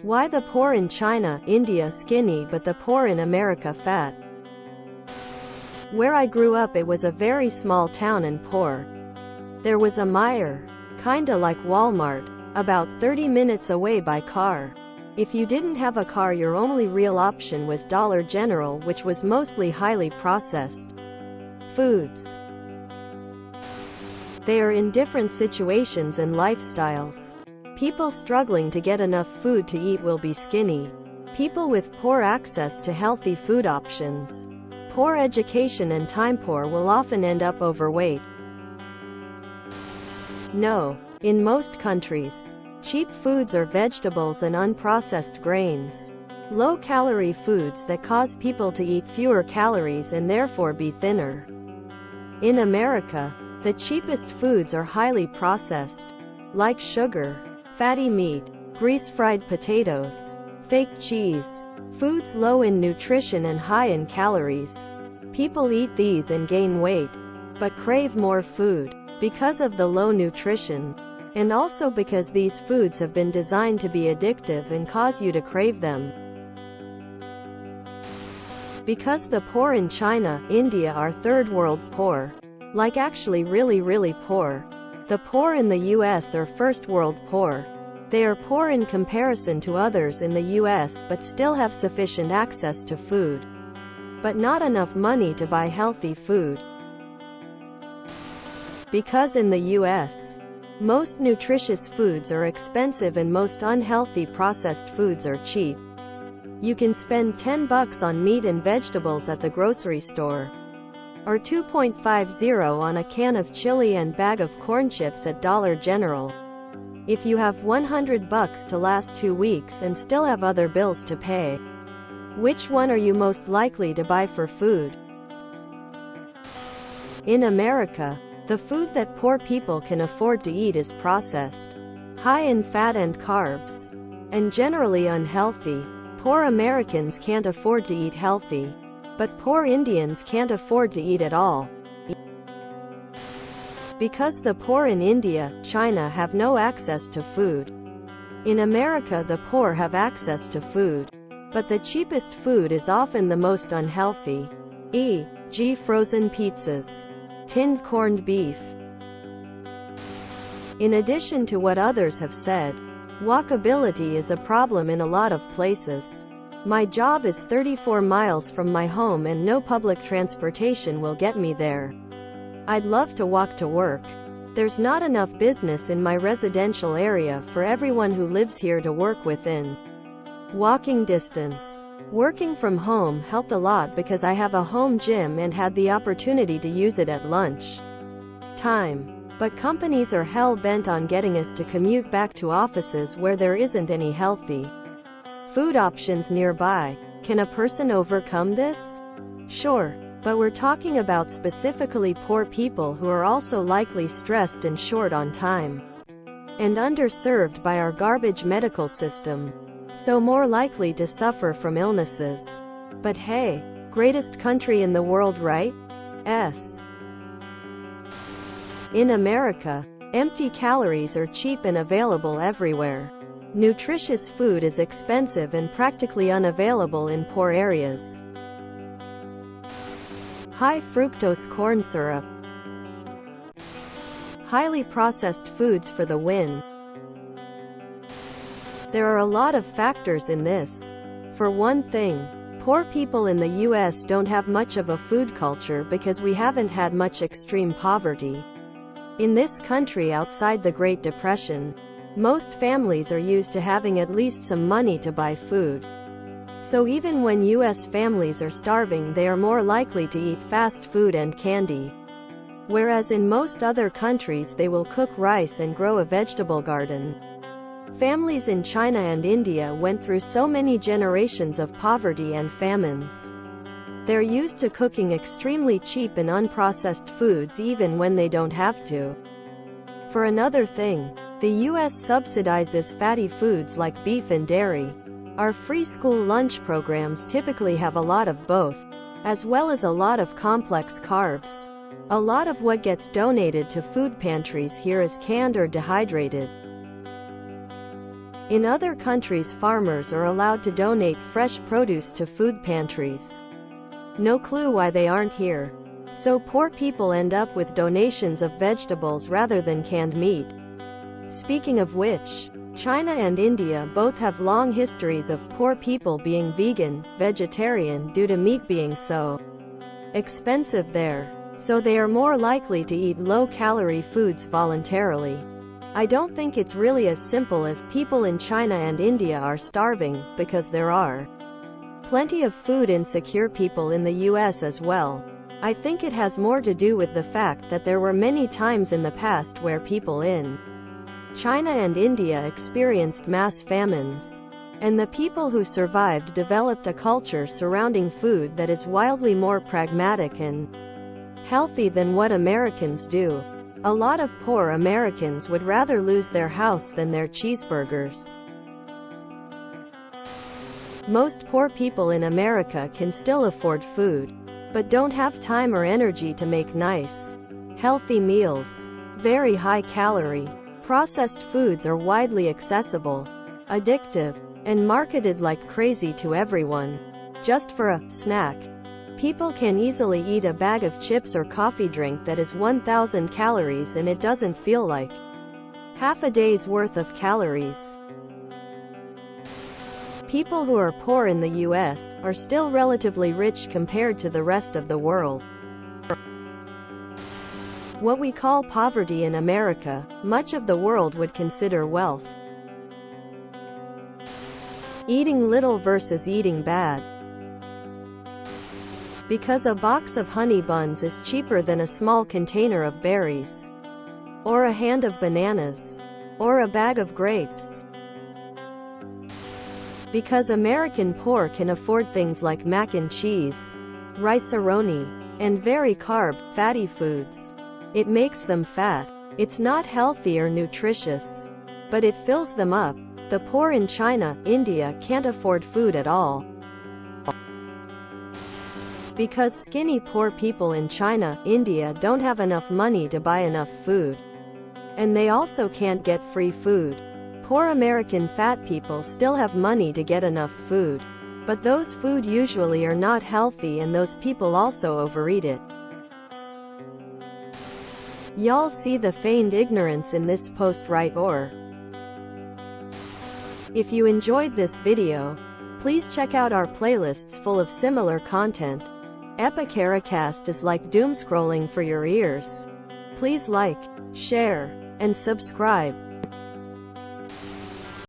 Why the poor in China, India skinny but the poor in America fat? Where I grew up, it was a very small town and poor. There was a Meijer, kinda like Walmart, about 30 minutes away by car. If you didn't have a car, your only real option was Dollar General, which was mostly highly processed foods. They are in different situations and lifestyles. People struggling to get enough food to eat will be skinny. People with poor access to healthy food options, poor education and time poor will often end up overweight. No. In most countries, cheap foods are vegetables and unprocessed grains. Low-calorie foods that cause people to eat fewer calories and therefore be thinner. In America, the cheapest foods are highly processed, like sugar, fatty meat, grease-fried potatoes, fake cheese, foods low in nutrition and high in calories. People eat these and gain weight, but crave more food because of the low nutrition, and also because these foods have been designed to be addictive and cause you to crave them. Because the poor in China, India are third world poor. Like actually really poor. The poor in the US are first world poor. They are poor in comparison to others in the US but still have sufficient access to food, but not enough money to buy healthy food. Because in the US, most nutritious foods are expensive and most unhealthy processed foods are cheap. You can spend $10 on meat and vegetables at the grocery store, or $2.50 on a can of chili and bag of corn chips at Dollar General. If you have $100 to last 2 weeks and still have other bills to pay, which one are you most likely to buy for food? In America, the food that poor people can afford to eat is processed, high in fat and carbs, and generally unhealthy. Poor Americans can't afford to eat healthy, but poor Indians can't afford to eat at all. Because the poor in India, China have no access to food. In America, the poor have access to food, but the cheapest food is often the most unhealthy, e.g. frozen pizzas, tinned corned beef. In addition to what others have said, walkability is a problem in a lot of places. My job is 34 miles from my home and no public transportation will get me there. I'd love to walk to work. There's not enough business in my residential area for everyone who lives here to work within walking distance. Working from home helped a lot because I have a home gym and had the opportunity to use it at lunch time. But companies are hell-bent on getting us to commute back to offices where there isn't any healthy food options nearby. Can a person overcome this? Sure, but we're talking about specifically poor people who are also likely stressed and short on time, and underserved by our garbage medical system, so more likely to suffer from illnesses. But hey, greatest country in the world, right? Yes. In America, empty calories are cheap and available everywhere. Nutritious food is expensive and practically unavailable in poor areas. High fructose corn syrup. Highly processed foods for the win. There are a lot of factors in this. For one thing, poor people in the US don't have much of a food culture because we haven't had much extreme poverty. In this country outside the Great Depression, most families are used to having at least some money to buy food. So even when US families are starving, they are more likely to eat fast food and candy. Whereas in most other countries they will cook rice and grow a vegetable garden. Families in China and India went through so many generations of poverty and famines. They're used to cooking extremely cheap and unprocessed foods even when they don't have to. For another thing, the US subsidizes fatty foods like beef and dairy. Our free school lunch programs typically have a lot of both, as well as a lot of complex carbs. A lot of what gets donated to food pantries here is canned or dehydrated. In other countries, farmers are allowed to donate fresh produce to food pantries. No clue why they aren't here. So poor people end up with donations of vegetables rather than canned meat. Speaking of which, China and India both have long histories of poor people being vegan, vegetarian due to meat being so expensive there. So they are more likely to eat low-calorie foods voluntarily. I don't think it's really as simple as people in China and India are starving, because there are plenty of food insecure people in the US as well. I think it has more to do with the fact that there were many times in the past where people in China and India experienced mass famines. And the people who survived developed a culture surrounding food that is wildly more pragmatic and healthy than what Americans do. A lot of poor Americans would rather lose their house than their cheeseburgers. Most poor people in America can still afford food, but don't have time or energy to make nice, healthy meals. Very high calorie, processed foods are widely accessible, addictive, and marketed like crazy to everyone, just for a snack. People can easily eat a bag of chips or coffee drink that is 1,000 calories and it doesn't feel like half a day's worth of calories. People who are poor in the US are still relatively rich compared to the rest of the world. What we call poverty in America, much of the world would consider wealth. Eating little versus eating bad. Because a box of honey buns is cheaper than a small container of berries, or a hand of bananas, or a bag of grapes. Because American poor can afford things like mac and cheese, rice-a-roni, and very fatty foods. It makes them fat. It's not healthy or nutritious, but it fills them up. The poor in China, India can't afford food at all. Because skinny poor people in China, India don't have enough money to buy enough food. And they also can't get free food. Poor American fat people still have money to get enough food. But those food usually are not healthy and those people also overeat it. Y'all see the feigned ignorance in this post, right? Or if you enjoyed this video, please check out our playlists full of similar content. Epicaricast is like doom scrolling for your ears. Please like, share, and subscribe.